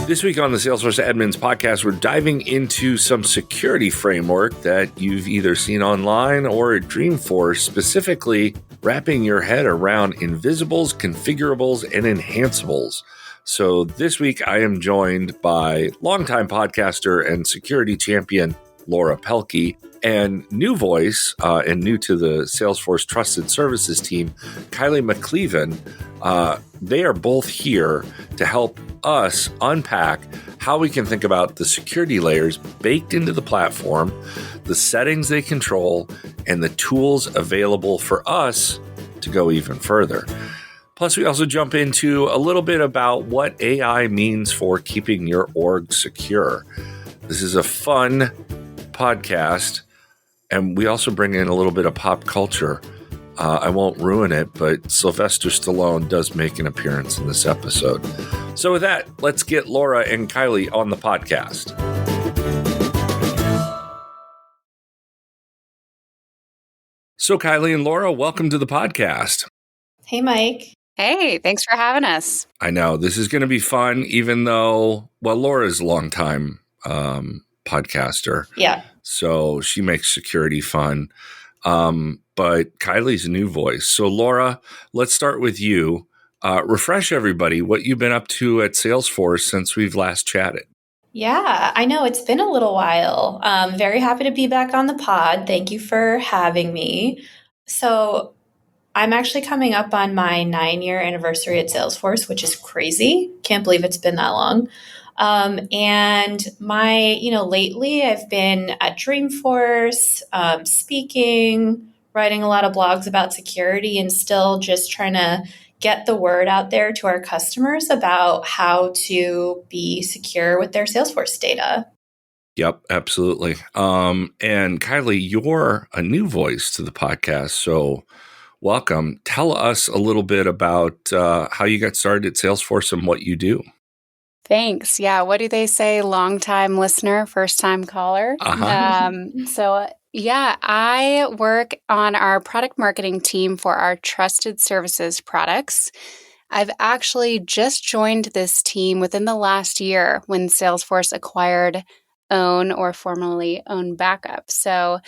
This week on the Salesforce Admins podcast, we're diving into some security framework that you've either seen online or at Dreamforce, specifically wrapping your head around invisibles, configurables, and enhanceables. So this week, I am joined by longtime podcaster and security champion Laura Pelkey, and new voice and new to the Salesforce Trusted Services team, Kylie McKlveen. They are both here to help us unpack how we can think about the security layers baked into the platform, the settings they control, and the tools available for us to go even further. Plus, we also jump into a little bit about what AI means for keeping your org secure. This is a fun podcast, and we also bring in a little bit of pop culture. I won't ruin it, but Sylvester Stallone does make an appearance in this episode. So with that, let's get Laura and Kylie on the podcast. So Kylie and Laura, welcome to the podcast. Hey, Mike. Hey, thanks for having us. I know this is going to be fun, even though, well, Laura's a longtime podcaster. Yeah. So she makes security fun. But Kylie's a new voice. So Laura, let's start with you. Refresh everybody what you've been up to at Salesforce since we've last chatted. Yeah, I know it's been a little while. Very happy to be back on the pod. Thank you for having me. So I'm actually coming up on my 9-year anniversary at Salesforce, which is crazy. Can't believe it's been that long. And lately I've been at Dreamforce, speaking, writing a lot of blogs about security, and still just trying to get the word out there to our customers about how to be secure with their Salesforce data. Yep, absolutely. And Kylie, you're a new voice to the podcast, so welcome. Tell us a little bit about how you got started at Salesforce and what you do. Thanks. Yeah. What do they say? Long-time listener, first-time caller. I work on our product marketing team for our Trusted Services products. I've actually just joined this team within the last year when Salesforce acquired Own, or formerly Own Backup. So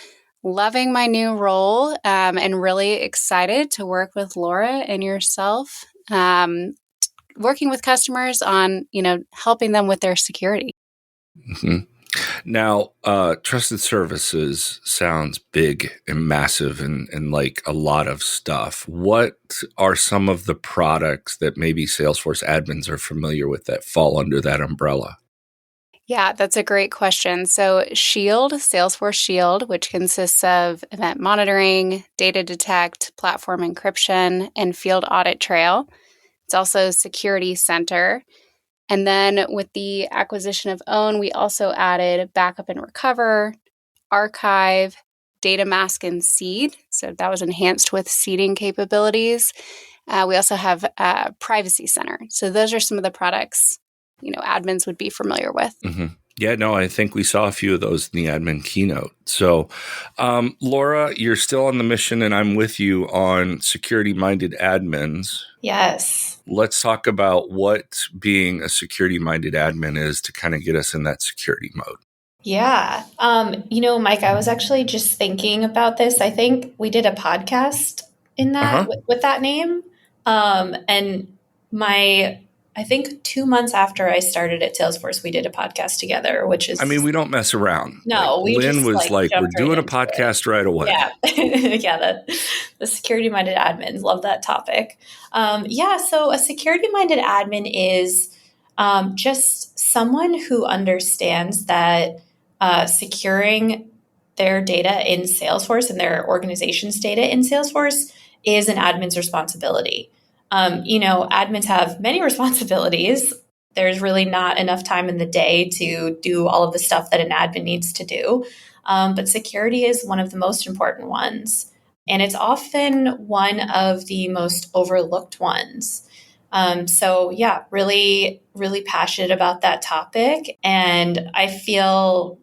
loving my new role and really excited to work with Laura and yourself. Working with customers on, helping them with their security. Mm-hmm. Now, Trusted Services sounds big and massive and like a lot of stuff. What are some of the products that maybe Salesforce admins are familiar with that fall under that umbrella? Yeah, that's a great question. So Salesforce Shield, which consists of event monitoring, data detect, platform encryption, and field audit trail. It's also Security Center. And then with the acquisition of Own, we also added Backup and Recover, Archive, Data Mask, and Seed. So that was enhanced with seeding capabilities. We also have Privacy Center. So those are some of the products, admins would be familiar with. Mm-hmm. Yeah, no, I think we saw a few of those in the admin keynote. So, Laura, you're still on the mission, and I'm with you on security-minded admins. Yes. Let's talk about what being a security-minded admin is to kind of get us in that security mode. Yeah. Mike, I was actually just thinking about this. I think we did a podcast in that with that name. I think 2 months after I started at Salesforce, we did a podcast together, which is... we don't mess around. No, Lynn was like, we're doing a podcast right away. Yeah. Yeah, the security-minded admins. Love that topic. So a security-minded admin is just someone who understands that securing their data in Salesforce and their organization's data in Salesforce is an admin's responsibility. Admins have many responsibilities. There's really not enough time in the day to do all of the stuff that an admin needs to do. But security is one of the most important ones. And it's often one of the most overlooked ones. Really, really passionate about that topic. And I feel,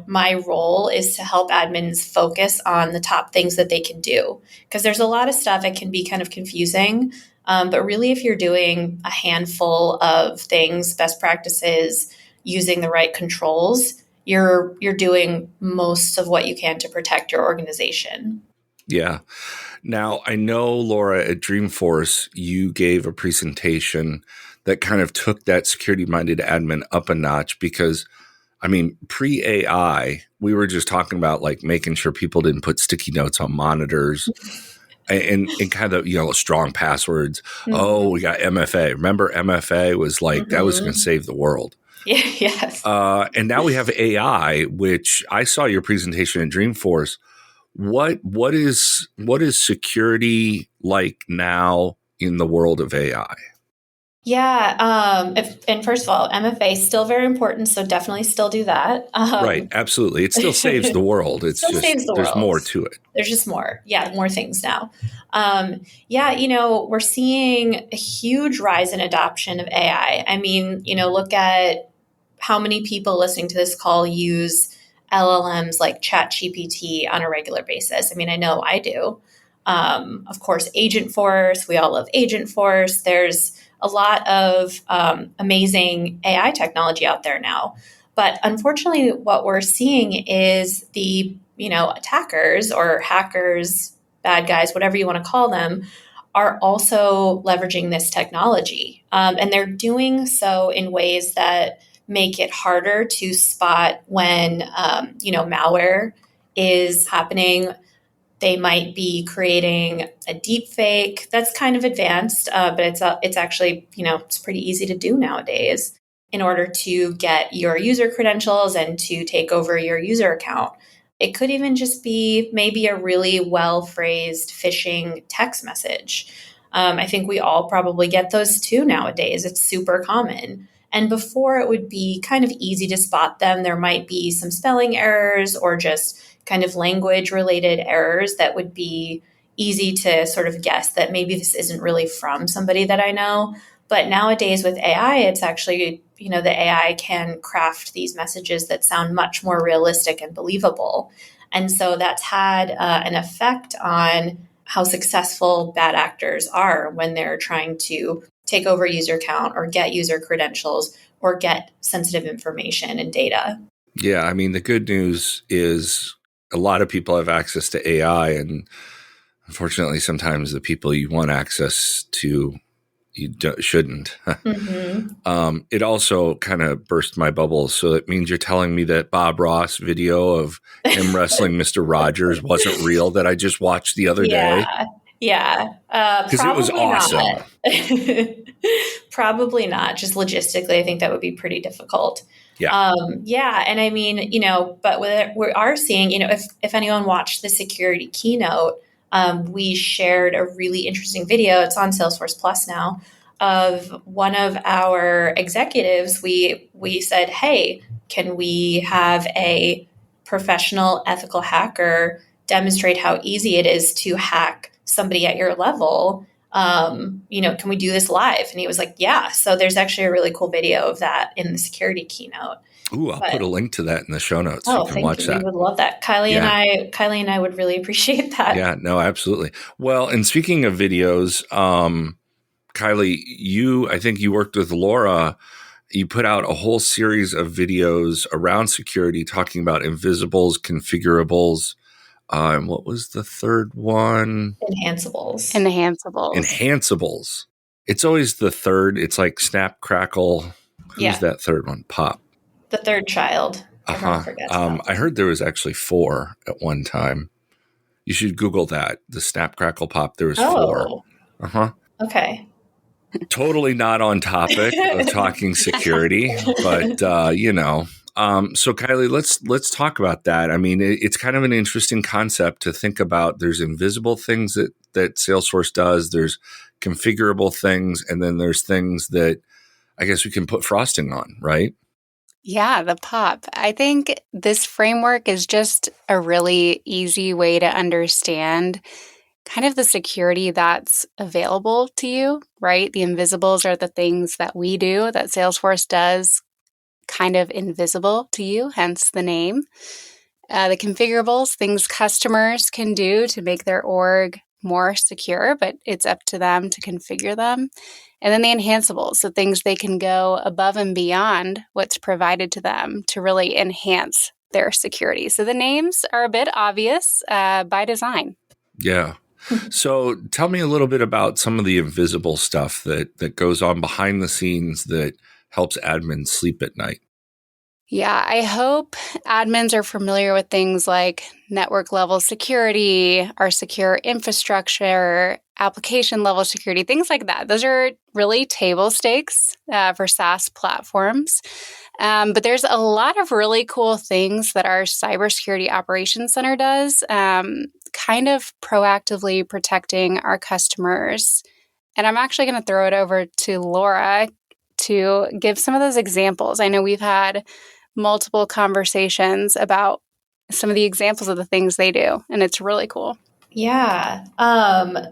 my role is to help admins focus on the top things that they can do. Because there's a lot of stuff that can be kind of confusing. But really, if you're doing a handful of things, best practices, using the right controls, you're doing most of what you can to protect your organization. Yeah. Now, I know, Laura, at Dreamforce, you gave a presentation that kind of took that security-minded admin up a notch because, I mean, pre-AI, we were just talking about like making sure people didn't put sticky notes on monitors and kind of, strong passwords. Mm-hmm. Oh, we got MFA. Remember MFA was like, that was going to save the world. Yeah, yes. And now we have AI, which I saw your presentation at Dreamforce. What is security like now in the world of AI? Yeah. And first of all, MFA is still very important, so definitely still do that. Right. Absolutely. It still saves the world. It's still just saves the there's world. more to it. There's just more. Yeah, more things now. We're seeing a huge rise in adoption of AI. I mean, look at how many people listening to this call use LLMs like ChatGPT on a regular basis. I mean, I know I do. Of course, Agentforce. We all love Agentforce. There's a lot of amazing AI technology out there now. But unfortunately, what we're seeing is the attackers or hackers, bad guys, whatever you want to call them, are also leveraging this technology. And they're doing so in ways that make it harder to spot when, malware is happening. They might be creating a deep fake that's kind of advanced, but it's actually, it's pretty easy to do nowadays in order to get your user credentials and to take over your user account. It could even just be maybe a really well-phrased phishing text message. I think we all probably get those too nowadays. It's super common. And before it would be kind of easy to spot them. There might be some spelling errors or just kind of language related errors that would be easy to sort of guess that maybe this isn't really from somebody that I know. But nowadays with AI, it's actually, the AI can craft these messages that sound much more realistic and believable. And so that's had an effect on how successful bad actors are when they're trying to take over user account or get user credentials or get sensitive information and data. Yeah, I mean, the good news is a lot of people have access to AI, and unfortunately, sometimes the people you want access to, shouldn't. Mm-hmm. It also kind of burst my bubble. So it means you're telling me that Bob Ross video of him wrestling Mr. Rogers wasn't real that I just watched the other day? Yeah. Because it was awesome. Probably not. Just logistically, I think that would be pretty difficult. Yeah. And I mean, but we are seeing, if anyone watched the security keynote, we shared a really interesting video. It's on Salesforce Plus now, of one of our executives. We said, hey, can we have a professional ethical hacker demonstrate how easy it is to hack somebody at your level? Can we do this live? And he was like, yeah. So there's actually a really cool video of that in the security keynote. Ooh, I'll put a link to that in the show notes. Oh, you can watch that. We would love that. Kylie and I would really appreciate that. Yeah, no, absolutely. Well, and speaking of videos, Kylie, I think you worked with Laura. You put out a whole series of videos around security talking about invisibles, configurables. And what was the third one? Enhanceables. Enhanceables. It's always the third. It's like Snap, Crackle. Who's that third one? Pop. The third child. I heard there was actually 4 at one time. You should Google that. The Snap, Crackle, Pop. There was 4. Okay. Totally not on topic of talking security, but so Kylie, let's talk about that. I mean, it's kind of an interesting concept to think about. There's invisible things that Salesforce does. There's configurable things, and then there's things that I guess we can put frosting on, right? Yeah, the pop. I think this framework is just a really easy way to understand kind of the security that's available to you, right? The invisibles are the things that we do, that Salesforce does kind of invisible to you, hence the name. The configurables, things customers can do to make their org more secure, but it's up to them to configure them. And then the enhanceables, the things they can go above and beyond what's provided to them to really enhance their security. So the names are a bit obvious by design. Yeah. So tell me a little bit about some of the invisible stuff that goes on behind the scenes that helps admins sleep at night. Yeah, I hope admins are familiar with things like network level security, our secure infrastructure, application level security, things like that. Those are really table stakes for SaaS platforms. But there's a lot of really cool things that our cybersecurity operations center does, kind of proactively protecting our customers. And I'm actually going to throw it over to Laura to give some of those examples. I know we've had multiple conversations about some of the examples of the things they do, and it's really cool. Yeah.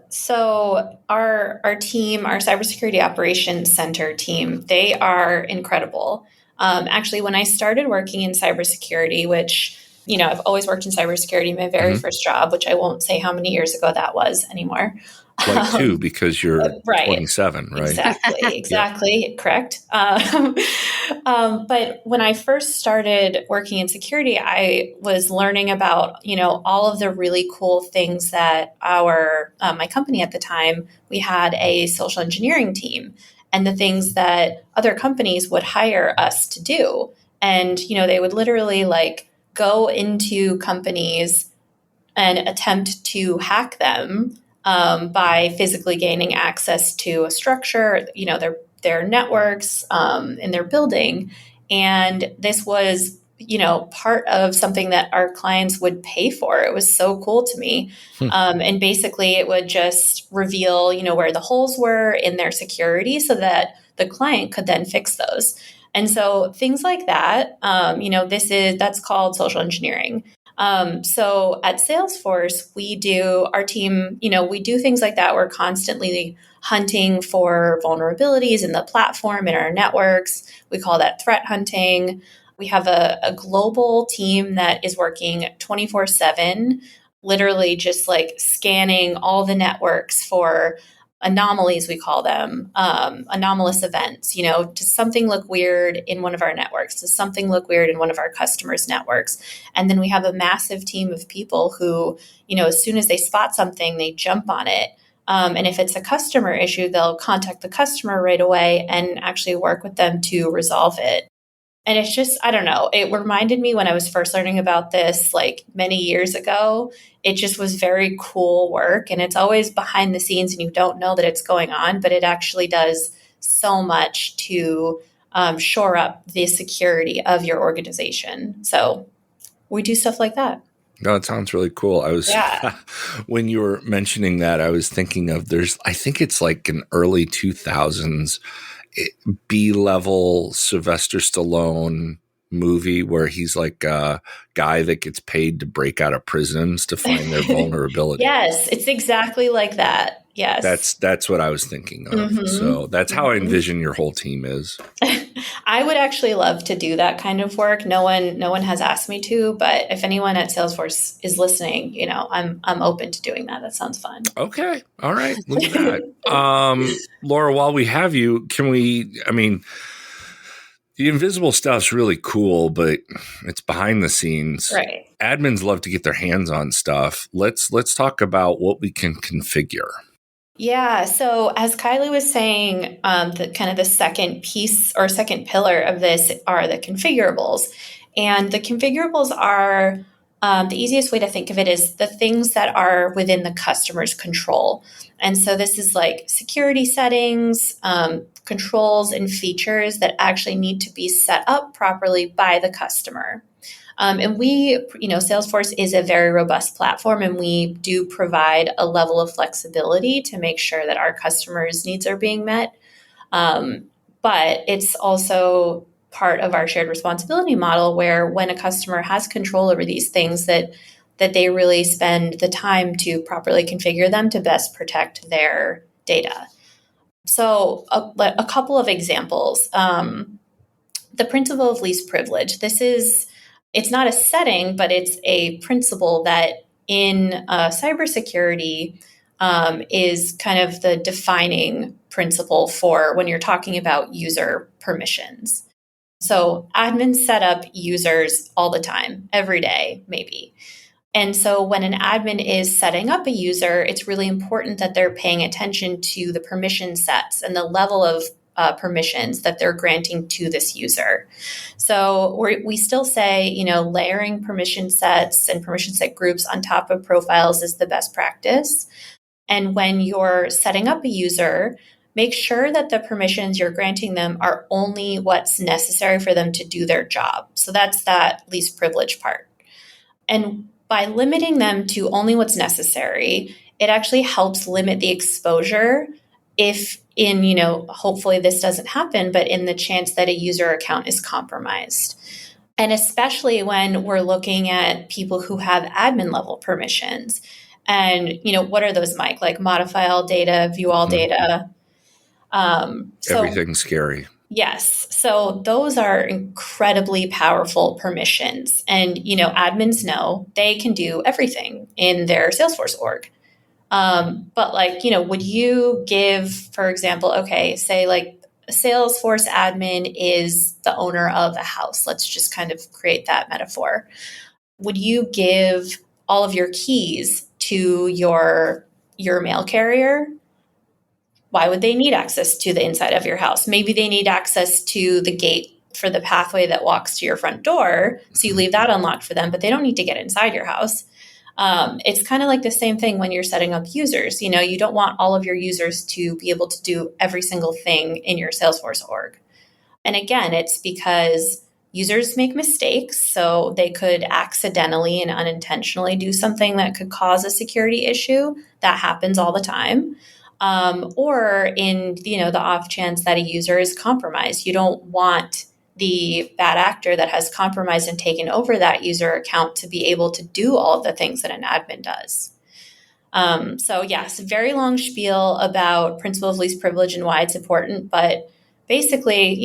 So our team, our cybersecurity operations center team, they are incredible. Actually, when I started working in cybersecurity, which, I've always worked in cybersecurity, my very first job, which I won't say how many years ago that was anymore. Like two, because you're right. 27, right? Exactly. Yeah. Correct. But when I first started working in security, I was learning about, all of the really cool things that my company at the time, we had a social engineering team, and the things that other companies would hire us to do. And, they would literally go into companies and attempt to hack them by physically gaining access to a structure, their networks in their building. And this was, part of something that our clients would pay for. It was so cool to me. And basically it would just reveal, where the holes were in their security so that the client could then fix those. And so things like that, that's called social engineering. So at Salesforce, our team, we do things like that. We're constantly hunting for vulnerabilities in the platform, in our networks. We call that threat hunting. We have a global team that is working 24/7, literally just scanning all the networks for anomalies, we call them, anomalous events. Does something look weird in one of our networks? Does something look weird in one of our customers' networks? And then we have a massive team of people who, as soon as they spot something, they jump on it. And if it's a customer issue, they'll contact the customer right away and actually work with them to resolve it. And it's just, I don't know, it reminded me when I was first learning about this, many years ago, it just was very cool work. And it's always behind the scenes and you don't know that it's going on, but it actually does so much to shore up the security of your organization. So we do stuff like that. No, it sounds really cool. When you were mentioning that, I was thinking of I think it's like an early 2000s B-level Sylvester Stallone movie where he's like a guy that gets paid to break out of prisons to find their vulnerability. Yes, it's exactly like that. Yes. That's what I was thinking of. Mm-hmm. So that's how I envision your whole team is. I would actually love to do that kind of work. No one has asked me to, but if anyone at Salesforce is listening, I'm open to doing that. That sounds fun. Okay. All right. Look at that. Laura, while we have you, the invisible stuff's really cool, but it's behind the scenes. Right. Admins love to get their hands on stuff. Let's talk about what we can configure. Yeah. So as Kylie was saying, the second piece or second pillar of this are the configurables. And the configurables are the easiest way to think of it is the things that are within the customer's control. And so this is like security settings, controls, and features that actually need to be set up properly by the customer. And Salesforce is a very robust platform, and we do provide a level of flexibility to make sure that our customers' needs are being met. But it's also part of our shared responsibility model where when a customer has control over these things, that they really spend the time to properly configure them to best protect their data. So a couple of examples. the principle of least privilege. It's not a setting, but it's a principle that in cybersecurity is kind of the defining principle for when you're talking about user permissions. So admins set up users all the time, every day, maybe. And so when an admin is setting up a user, it's really important that they're paying attention to the permission sets and the level of permissions that they're granting to this user. So we still say, layering permission sets and permission set groups on top of profiles is the best practice. And when you're setting up a user, make sure that the permissions you're granting them are only what's necessary for them to do their job. So that's that least privilege part. And by limiting them to only what's necessary, it actually helps limit the exposure if hopefully this doesn't happen, but in the chance that a user account is compromised. And especially when we're looking at people who have admin level permissions. And, what are those, Mike? Like modify all data, view all data. Everything's scary. Yes. So those are incredibly powerful permissions. And, admins know they can do everything in their Salesforce org. But would you give, for example, say like a Salesforce admin is the owner of a house. Let's just kind of create that metaphor. Would you give all of your keys to your mail carrier? Why would they need access to the inside of your house? Maybe they need access to the gate for the pathway that walks to your front door. So you leave that unlocked for them, but they don't need to get inside your house. It's kind of like the same thing when you're setting up users. You don't want all of your users to be able to do every single thing in your Salesforce org. And again, it's because users make mistakes. So they could accidentally and unintentionally do something that could cause a security issue. That happens all the time. Or in, the off chance that a user is compromised. You don't want the bad actor that has compromised and taken over that user account to be able to do all of the things that an admin does. So yes, very long spiel about principle of least privilege and why it's important. But basically,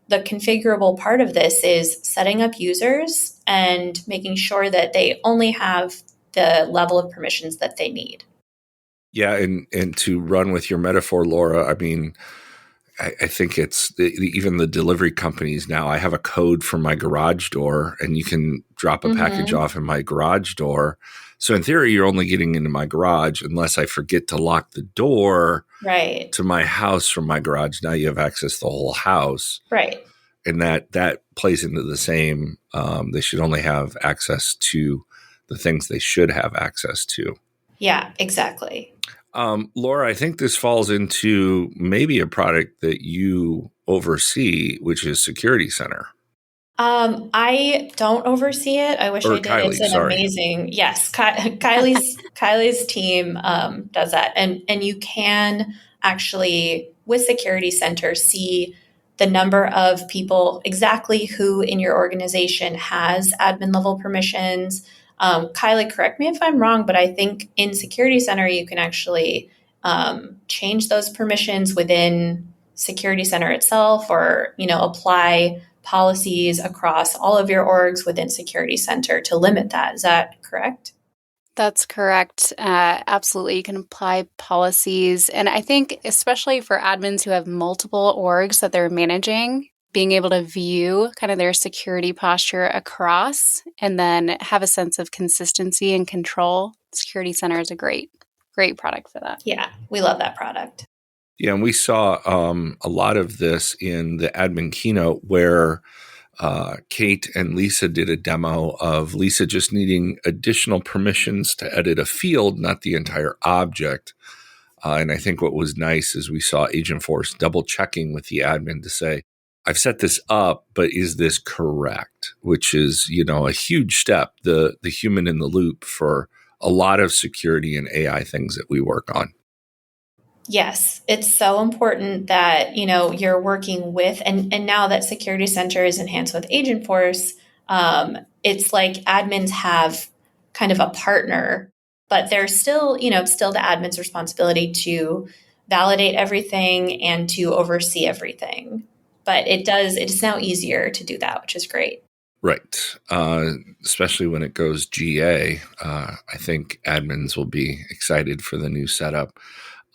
the configurable part of this is setting up users and making sure that they only have the level of permissions that they need. Yeah, and to run with your metaphor, Laura, I mean, I think it's even the delivery companies now. I have a code for my garage door, and you can drop a package off in my garage door. So in theory, you're only getting into my garage unless I forget to lock the door to my house from my garage. Now you have access to the whole house. Right. And that plays into the same. They should only have access to the things they should have access to. Yeah, exactly. Laura, I think this falls into maybe a product that you oversee, which is Security Center. I don't oversee it. I wish I did. Kylie, It's an amazing, yes. Kylie's team does that, and you can actually with Security Center see the number of people exactly who in your organization has admin level permissions. Kylie, correct me if I'm wrong, but I think in Security Center, you can actually change those permissions within Security Center itself or, apply policies across all of your orgs within Security Center to limit that. Is that correct? That's correct. Absolutely. You can apply policies. And I think especially for admins who have multiple orgs that they're managing, being able to view kind of their security posture across and then have a sense of consistency and control. Security Center is a great product for that. Yeah, we love that product. Yeah, and we saw a lot of this in the admin keynote where Kate and Lisa did a demo of Lisa just needing additional permissions to edit a field, not the entire object. And I think what was nice is we saw Agentforce double checking with the admin to say, I've set this up, but is this correct? Which is, a huge step, the human in the loop for a lot of security and AI things that we work on. Yes, it's so important that, you're working with, and now that Security Center is enhanced with Agentforce, it's like admins have kind of a partner, but there's still, still the admin's responsibility to validate everything and to oversee everything. But it's now easier to do that, which is great. Right. Especially when it goes GA. I think admins will be excited for the new setup.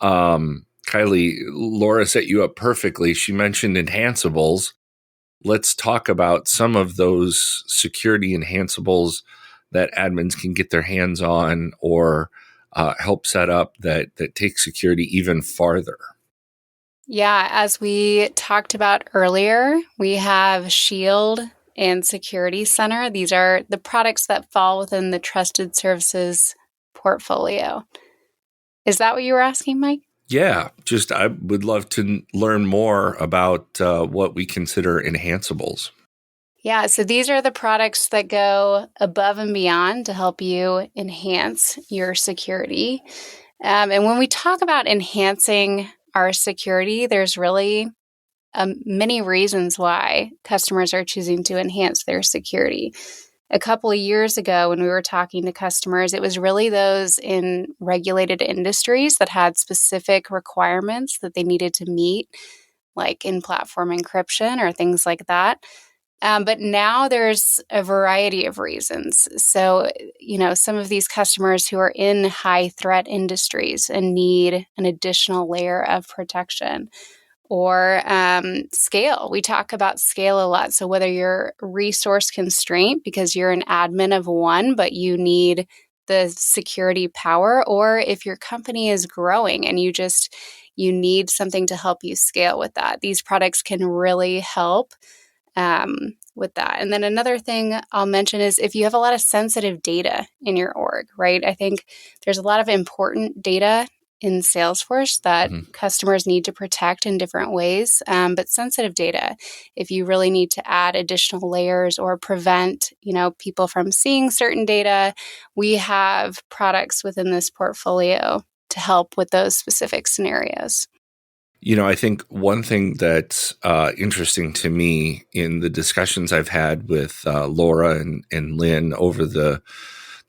Kylie, Laura set you up perfectly. She mentioned Enhanceables. Let's talk about some of those security enhanceables that admins can get their hands on or help set up that take security even farther. Yeah, as we talked about earlier, we have Shield and Security Center. These are the products that fall within the trusted services portfolio. Is that what you were asking, Mike? Yeah, just I would love to learn more about what we consider enhanceables. Yeah, so these are the products that go above and beyond to help you enhance your security. And when we talk about enhancing our security, there's really many reasons why customers are choosing to enhance their security. A couple of years ago, when we were talking to customers, it was really those in regulated industries that had specific requirements that they needed to meet, like in platform encryption or things like that. But now there's a variety of reasons. So, some of these customers who are in high threat industries and need an additional layer of protection. Or scale. We talk about scale a lot. So whether you're resource constraint because you're an admin of one, but you need the security power, or if your company is growing and you need something to help you scale with that, these products can really help with that. And then another thing I'll mention is if you have a lot of sensitive data in your org, right? I think there's a lot of important data in Salesforce that customers need to protect in different ways. But sensitive data, if you really need to add additional layers or prevent, people from seeing certain data, we have products within this portfolio to help with those specific scenarios. I think one thing that's interesting to me in the discussions I've had with Laura and Lynn over the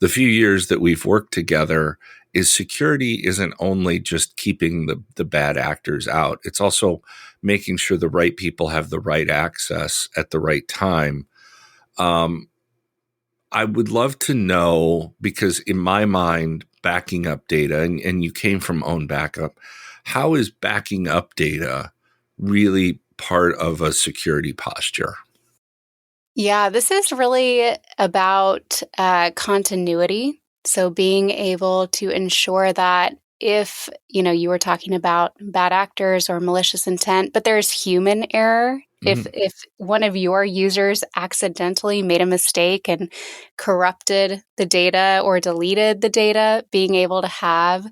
few years that we've worked together is security isn't only just keeping the bad actors out. It's also making sure the right people have the right access at the right time. I would love to know, because in my mind, backing up data, and you came from own backup, how is backing up data really part of a security posture? Yeah, this is really about continuity. So being able to ensure that if, you were talking about bad actors or malicious intent, but there's human error. If one of your users accidentally made a mistake and corrupted the data or deleted the data, being able to have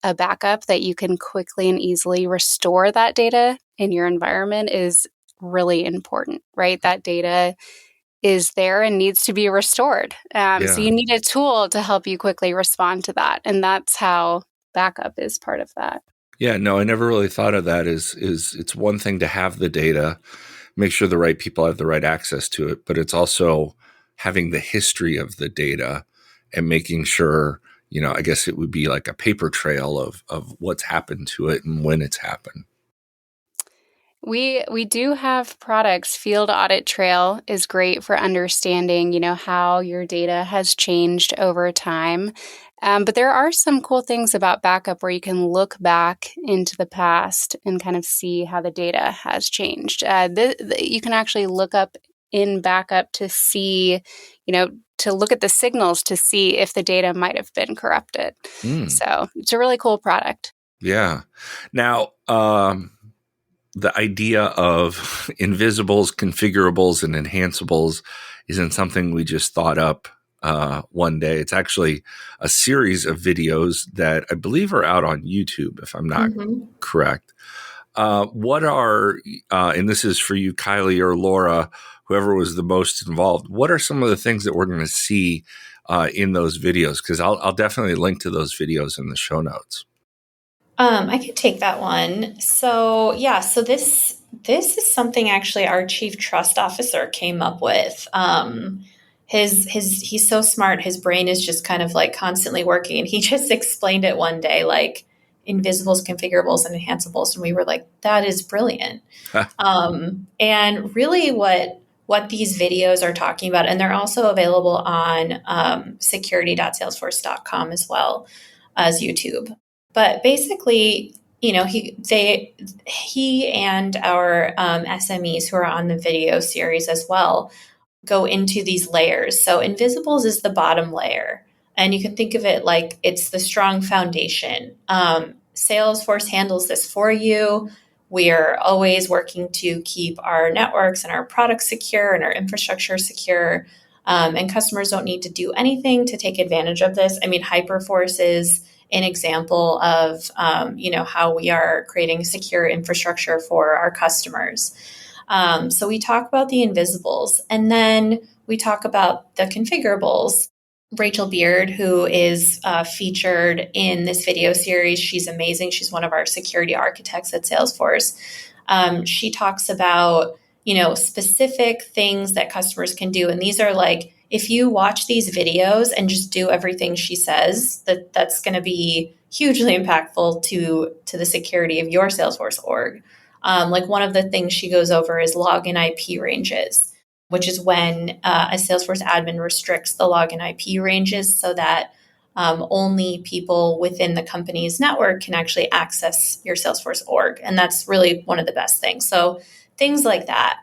a backup that you can quickly and easily restore that data in your environment is really important, right? That data is there and needs to be restored. So you need a tool to help you quickly respond to that. And that's how backup is part of that. Yeah, no, I never really thought of that as it's one thing to have the data, make sure the right people have the right access to it, but it's also having the history of the data and making sure, I guess it would be like a paper trail of what's happened to it and when it's happened. We do have products. Field Audit Trail is great for understanding, how your data has changed over time. But there are some cool things about backup where you can look back into the past and kind of see how the data has changed. You can actually look up in backup to see, to look at the signals to see if the data might have been corrupted. So it's a really cool product. Yeah. Now, the idea of invisibles, configurables, and enhanceables isn't something we just thought up one day. It's actually a series of videos that I believe are out on YouTube, if I'm not correct. What are, and this is for you, Kylie or Laura, whoever was the most involved, what are some of the things that we're going to see in those videos? Because I'll definitely link to those videos in the show notes. I can take that one. So this is something actually our chief trust officer came up with. He's so smart. His brain is just kind of like constantly working, and he just explained it one day, like Invisibles, Configurables, and Enhanceables. And we were like, that is brilliant. And really what these videos are talking about, and they're also available on security.salesforce.com as well as YouTube. But basically, he and our SMEs who are on the video series as well go into these layers. So Invisibles is the bottom layer. And you can think of it like it's the strong foundation. Salesforce handles this for you. We are always working to keep our networks and our products secure and our infrastructure secure. And customers don't need to do anything to take advantage of this. I mean, Hyperforce is an example of how we are creating secure infrastructure for our customers. So we talk about the Invisibles, and then we talk about the Configurables. Rachel Beard, who is featured in this video series, she's amazing. She's one of our security architects at Salesforce. She talks about, specific things that customers can do. And these are like, if you watch these videos and just do everything she says, that's going to be hugely impactful to the security of your Salesforce org. Like one of the things she goes over is login IP ranges, which is when a Salesforce admin restricts the login IP ranges so that only people within the company's network can actually access your Salesforce org. And that's really one of the best things. So things like that.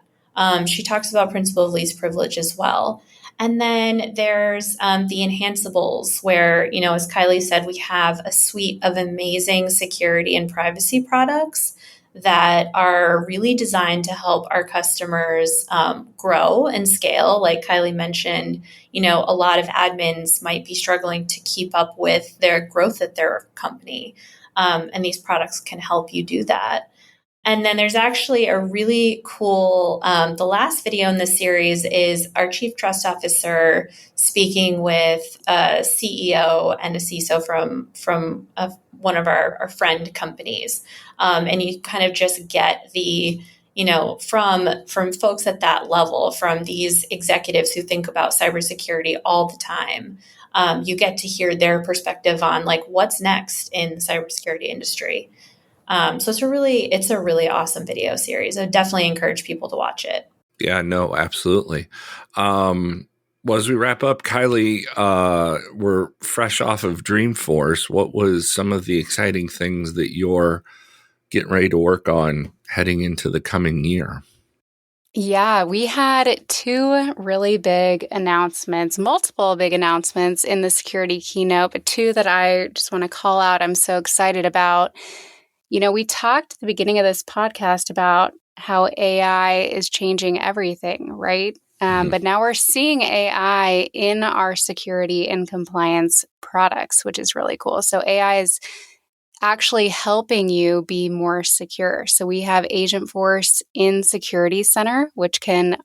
She talks about principle of least privilege as well. And then there's the Enhanceables, where, as Kylie said, we have a suite of amazing security and privacy products that are really designed to help our customers grow and scale. Like Kylie mentioned, a lot of admins might be struggling to keep up with their growth at their company. And these products can help you do that. And then there's actually a really cool, the last video in this series is our Chief Trust Officer speaking with a CEO and a CISO from one of our friend companies. And you kind of just get the, from folks at that level, from these executives who think about cybersecurity all the time. You get to hear their perspective on like what's next in the cybersecurity industry. So it's a really awesome video series. I would definitely encourage people to watch it. Yeah, no, absolutely. Well, as we wrap up, Kylie, we're fresh off of Dreamforce. What was some of the exciting things that you're getting ready to work on heading into the coming year? Yeah, we had two really big announcements, multiple big announcements in the security keynote, but two that I just want to call out. I'm so excited about. We talked at the beginning of this podcast about how AI is changing everything, right? But now we're seeing AI in our security and compliance products, which is really cool. So AI is actually helping you be more secure. So we have Agentforce in Security Center, which can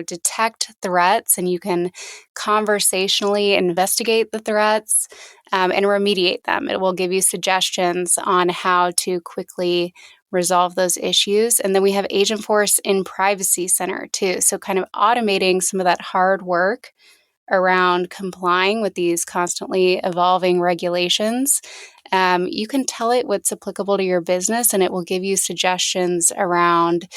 detect threats, and you can conversationally investigate the threats and remediate them. It will give you suggestions on how to quickly resolve those issues. And then we have Agentforce in Privacy Center too. So kind of automating some of that hard work around complying with these constantly evolving regulations. You can tell it what's applicable to your business, and it will give you suggestions around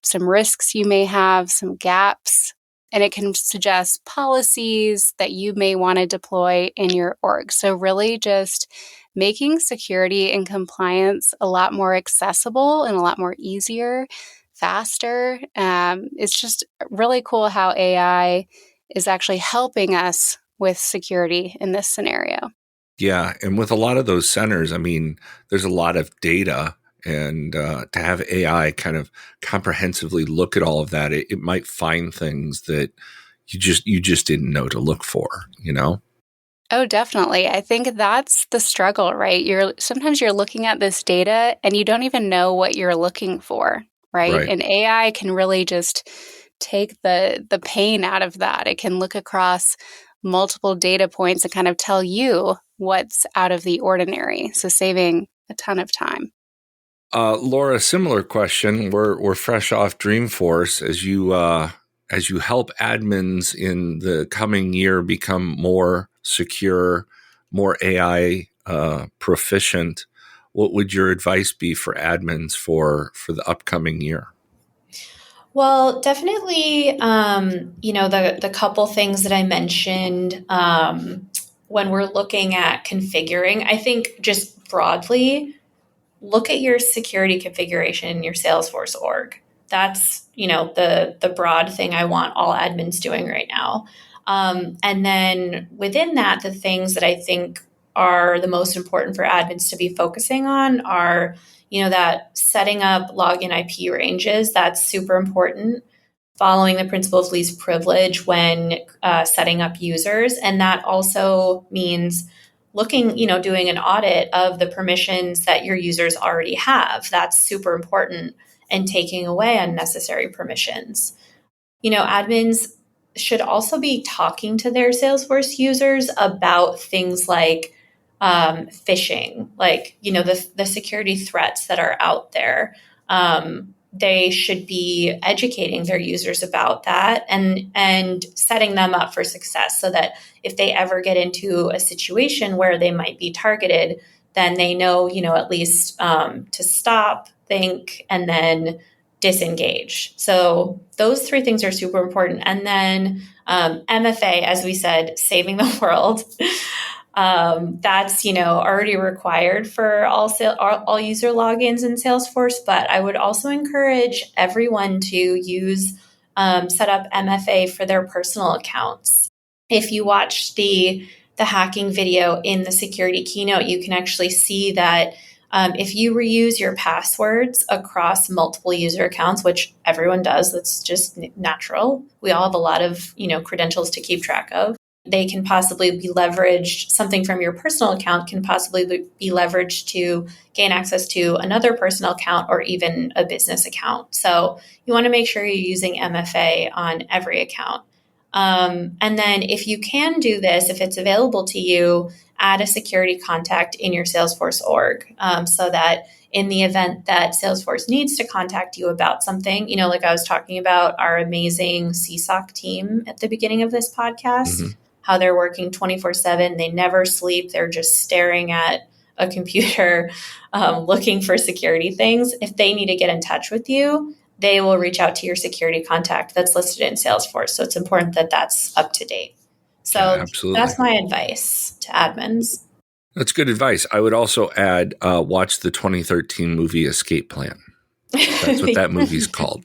some risks you may have, some gaps, and it can suggest policies that you may want to deploy in your org. So really just making security and compliance a lot more accessible and a lot more easier, faster. It's just really cool how AI is actually helping us with security in this scenario. Yeah. And with a lot of those centers, I mean, there's a lot of data. And to have AI kind of comprehensively look at all of that, it might find things that you just didn't know to look for, Oh, definitely. I think that's the struggle, right? Sometimes you're looking at this data and you don't even know what you're looking for, right? And AI can really just take the pain out of that. It can look across multiple data points and kind of tell you what's out of the ordinary. So saving a ton of time. Laura, similar question. We're fresh off Dreamforce. As you help admins in the coming year become more secure, more AI proficient, what would your advice be for admins for the upcoming year? Well, definitely, the couple things that I mentioned when we're looking at configuring, I think just broadly, look at your security configuration in your Salesforce org. That's, the broad thing I want all admins doing right now. And then within that, the things that I think are the most important for admins to be focusing on are, that setting up login IP ranges. That's super important. Following the principle of least privilege when setting up users. And that also means looking, doing an audit of the permissions that your users already have. That's super important, and taking away unnecessary permissions. Admins should also be talking to their Salesforce users about things like phishing, like, the security threats that are out there. They should be educating their users about that and setting them up for success so that if they ever get into a situation where they might be targeted, then they know, at least to stop, think, and then disengage. So those three things are super important. And then MFA, as we said, saving the world. That's, already required for all user logins in Salesforce, but I would also encourage everyone to set up MFA for their personal accounts. If you watch the hacking video in the security keynote, you can actually see that if you reuse your passwords across multiple user accounts, which everyone does, that's just natural. We all have a lot of, credentials to keep track of. They can possibly be leveraged. Something from your personal account can possibly be leveraged to gain access to another personal account or even a business account. So you want to make sure you're using MFA on every account. And then if you can do this, if it's available to you, add a security contact in your Salesforce org so that in the event that Salesforce needs to contact you about something, like I was talking about our amazing CSOC team at the beginning of this podcast, how they're working 24/7. They never sleep. They're just staring at a computer looking for security things. If they need to get in touch with you, they will reach out to your security contact that's listed in Salesforce. So it's important that that's up to date. So that's my advice to admins. That's good advice. I would also add, watch the 2013 movie Escape Plan. That's what that movie's called.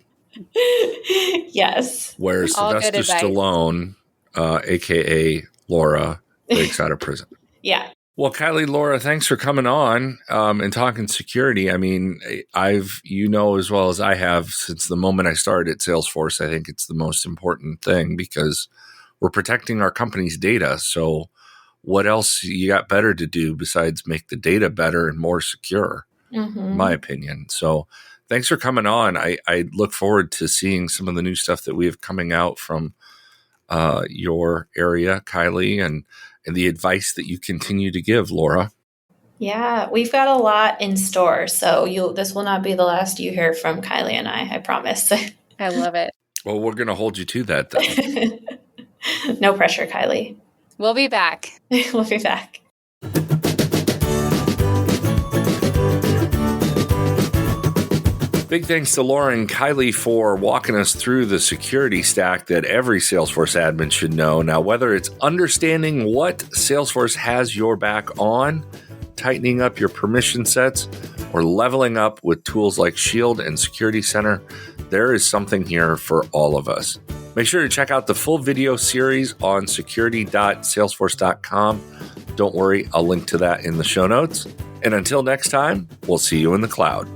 Yes. Where Sylvester Stallone, a.k.a. Laura, breaks out of prison. Yeah. Well, Kylie, Laura, thanks for coming on and talking security. I mean, as well as I have, since the moment I started at Salesforce, I think it's the most important thing because we're protecting our company's data. So what else you got better to do besides make the data better and more secure, in my opinion. So thanks for coming on. I look forward to seeing some of the new stuff that we have coming out from your area, Kylie, and the advice that you continue to give, Laura. Yeah, we've got a lot in store. So this will not be the last you hear from Kylie and I promise. I love it. Well, we're going to hold you to that, then. No pressure, Kylie. We'll be back. We'll be back. Big thanks to Laura and Kylie for walking us through the security stack that every Salesforce admin should know. Now, whether it's understanding what Salesforce has your back on, tightening up your permission sets, or leveling up with tools like Shield and Security Center, there is something here for all of us. Make sure to check out the full video series on security.salesforce.com. Don't worry, I'll link to that in the show notes. And until next time, we'll see you in the cloud.